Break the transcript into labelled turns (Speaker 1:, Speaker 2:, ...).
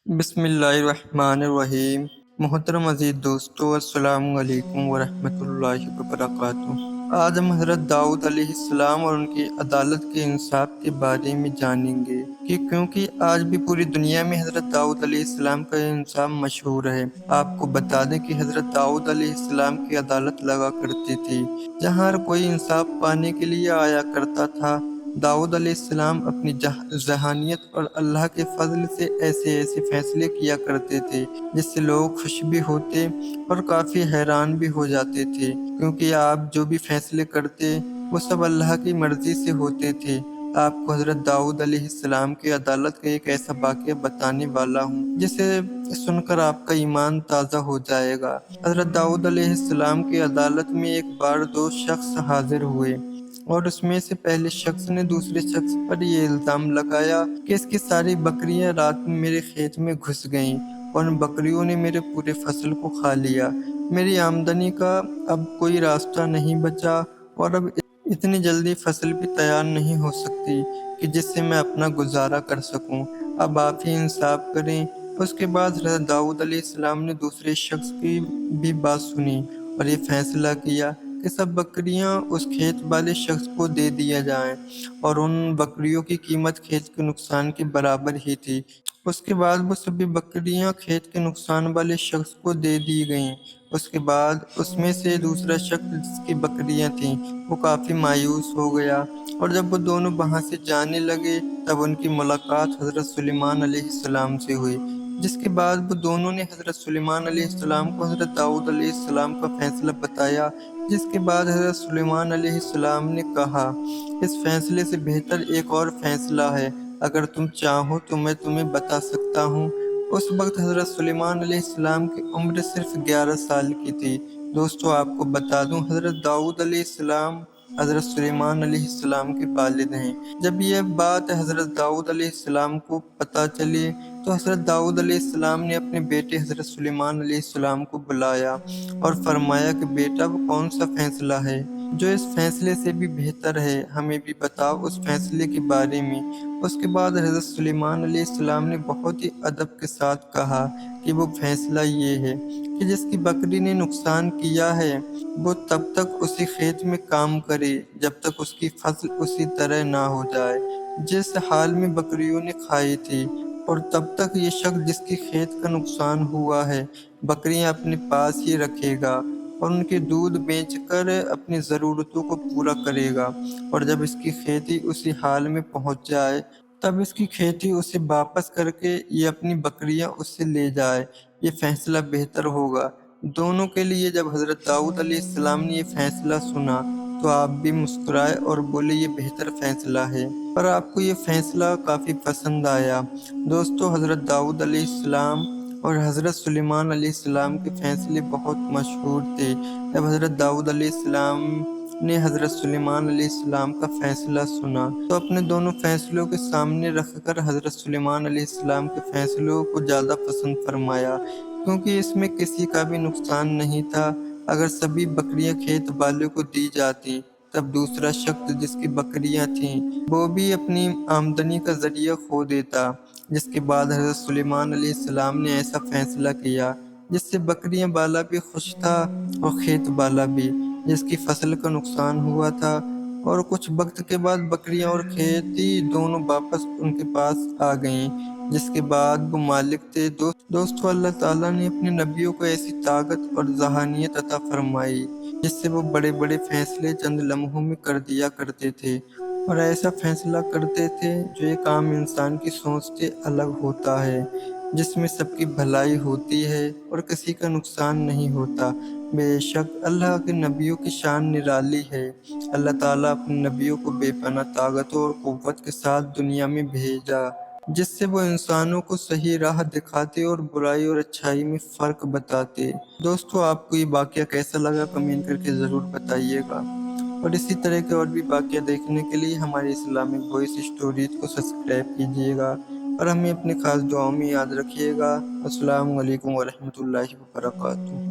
Speaker 1: بسم اللہ الرحمن الرحیم۔ محترم عزیز دوستو، السلام علیکم ورحمۃ اللہ وبرکاتہ۔ آج ہم حضرت داؤد علیہ السلام اور ان کی عدالت کے انصاف کے بارے میں جانیں گے کیونکہ آج بھی پوری دنیا میں حضرت داؤد علیہ السلام کا انصاف مشہور ہے۔ آپ کو بتا دیں کہ حضرت داؤد علیہ السلام کی عدالت لگا کرتی تھی جہاں ہر کوئی انصاف پانے کے لیے آیا کرتا تھا۔ داؤد علیہ السلام اپنی ذہانت اور اللہ کے فضل سے ایسے فیصلے کیا کرتے تھے جس سے لوگ خوش بھی ہوتے اور کافی حیران بھی ہو جاتے تھے، کیونکہ آپ جو بھی فیصلے کرتے وہ سب اللہ کی مرضی سے ہوتے تھے۔ آپ کو حضرت داؤد علیہ السلام کی عدالت کا ایک ایسا واقعہ بتانے والا ہوں جسے سن کر آپ کا ایمان تازہ ہو جائے گا۔ حضرت داؤد علیہ السلام کی عدالت میں ایک بار دو شخص حاضر ہوئے اور اس میں سے پہلے شخص نے دوسرے شخص پر یہ الزام لگایا کہ اس کی ساری بکریاں رات میں میرے کھیت میں گھس گئیں اور ان بکریوں نے میرے پورے فصل کو کھا لیا۔ میری آمدنی کا اب کوئی راستہ نہیں بچا اور اب اتنی جلدی فصل بھی تیار نہیں ہو سکتی کہ جس سے میں اپنا گزارا کر سکوں۔ اب آپ ہی انصاف کریں۔ اس کے بعد حضرت داؤد علیہ السلام نے دوسرے شخص کی بھی بات سنی اور یہ فیصلہ کیا کہ سب بکریاں اس کھیت والے شخص کو دے دیا جائیں، اور ان بکریوں کی قیمت کھیت کے نقصان کے برابر ہی تھی۔ اس کے بعد وہ سبھی بکریاں کھیت کے نقصان والے شخص کو دے دی گئیں۔ اس کے بعد اس میں سے دوسرا شخص جس کی بکریاں تھیں وہ کافی مایوس ہو گیا، اور جب وہ دونوں وہاں سے جانے لگے تب ان کی ملاقات حضرت سلیمان علیہ السلام سے ہوئی، جس کے بعد وہ دونوں نے حضرت سلیمان علیہ السلام کو حضرت داؤد علیہ السلام کا فیصلہ بتایا، جس کے بعد حضرت سلیمان علیہ السلام نے کہا، اس فیصلے سے بہتر ایک اور فیصلہ ہے، اگر تم چاہو تو میں تمہیں بتا سکتا ہوں۔ اس وقت حضرت سلیمان علیہ السلام کی عمر صرف 11 سال کی تھی۔ دوستو، آپ کو بتا دوں، حضرت داؤد علیہ السلام حضرت سلیمان علیہ السلام کے والد ہیں۔ جب یہ بات حضرت داؤد علیہ السلام کو پتہ چلی تو حضرت داؤد علیہ السلام نے اپنے بیٹے حضرت سلیمان علیہ السلام کو بلایا اور فرمایا کہ بیٹا، وہ کون سا فیصلہ ہے جو اس فیصلے سے بھی بہتر ہے؟ ہمیں بھی بتاؤ اس فیصلے کے بارے میں۔ اس کے بعد حضرت سلیمان علیہ السلام نے بہت ہی ادب کے ساتھ کہا کہ وہ فیصلہ یہ ہے کہ جس کی بکری نے نقصان کیا ہے وہ تب تک اسی کھیت میں کام کرے جب تک اس کی فصل اسی طرح نہ ہو جائے جس حال میں بکریوں نے کھائی تھی، اور تب تک یہ شخص جس کی کھیت کا نقصان ہوا ہے بکریاں اپنے پاس ہی رکھے گا اور ان کے دودھ بیچ کر اپنی ضرورتوں کو پورا کرے گا، اور جب اس کی کھیتی اسی حال میں پہنچ جائے تب اس کی کھیتی اسے واپس کر کے یہ اپنی بکریاں اس سے لے جائے۔ یہ فیصلہ بہتر ہوگا دونوں کے لیے۔ جب حضرت داؤد علیہ السلام نے یہ فیصلہ سنا تو آپ بھی مسکرائے اور بولے، یہ بہتر فیصلہ ہے، پر آپ کو یہ فیصلہ کافی پسند آیا۔ دوستو، حضرت داؤد علیہ السلام اور حضرت سلیمان علیہ السلام کے فیصلے بہت مشہور تھے۔ جب حضرت داؤد علیہ السلام نے حضرت سلیمان علیہ السلام کا فیصلہ سنا تو اپنے دونوں فیصلوں کے سامنے رکھ کر حضرت سلیمان علیہ السلام کے فیصلوں کو زیادہ پسند فرمایا، کیونکہ اس میں کسی کا بھی نقصان نہیں تھا۔ اگر سبھی بکریاں کھیت والے کو دی جاتی تب دوسرا شخص جس کی بکریاں تھیں وہ بھی اپنی آمدنی کا ذریعہ کھو دیتا، جس کے بعد حضرت سلیمان علیہ السلام نے ایسا فیصلہ کیا جس سے بکریاں والا بھی خوش تھا اور کھیت والا بھی جس کی فصل کا نقصان ہوا تھا، اور کچھ وقت کے بعد بکریاں اور کھیتی دونوں واپس ان کے پاس آ گئیں، جس کے بعد وہ مالک تھے۔ دوستو، اللہ تعالیٰ نے اپنے نبیوں کو ایسی طاقت اور ذہانت عطا فرمائی جس سے وہ بڑے بڑے فیصلے چند لمحوں میں کر دیا کرتے تھے، اور ایسا فیصلہ کرتے تھے جو ایک عام انسان کی سوچ سے الگ ہوتا ہے، جس میں سب کی بھلائی ہوتی ہے اور کسی کا نقصان نہیں ہوتا۔ بے شک اللہ کے نبیوں کی شان نرالی ہے۔ اللہ تعالیٰ اپنے نبیوں کو بے پناہ طاقتوں اور قوت کے ساتھ دنیا میں بھیجا جس سے وہ انسانوں کو صحیح راہ دکھاتے اور برائی اور اچھائی میں فرق بتاتے۔ دوستو، آپ کو یہ واقعہ کیسا لگا کمنٹ کر کے ضرور بتائیے گا، اور اسی طرح کے اور بھی واقعہ دیکھنے کے لیے ہماری اسلامک وائس اسٹوریز کو سبسکرائب کیجیے گا اور ہمیں اپنے خاص دعاؤں میں یاد رکھیے گا۔ السلام علیکم ورحمۃ اللہ وبرکاتہ۔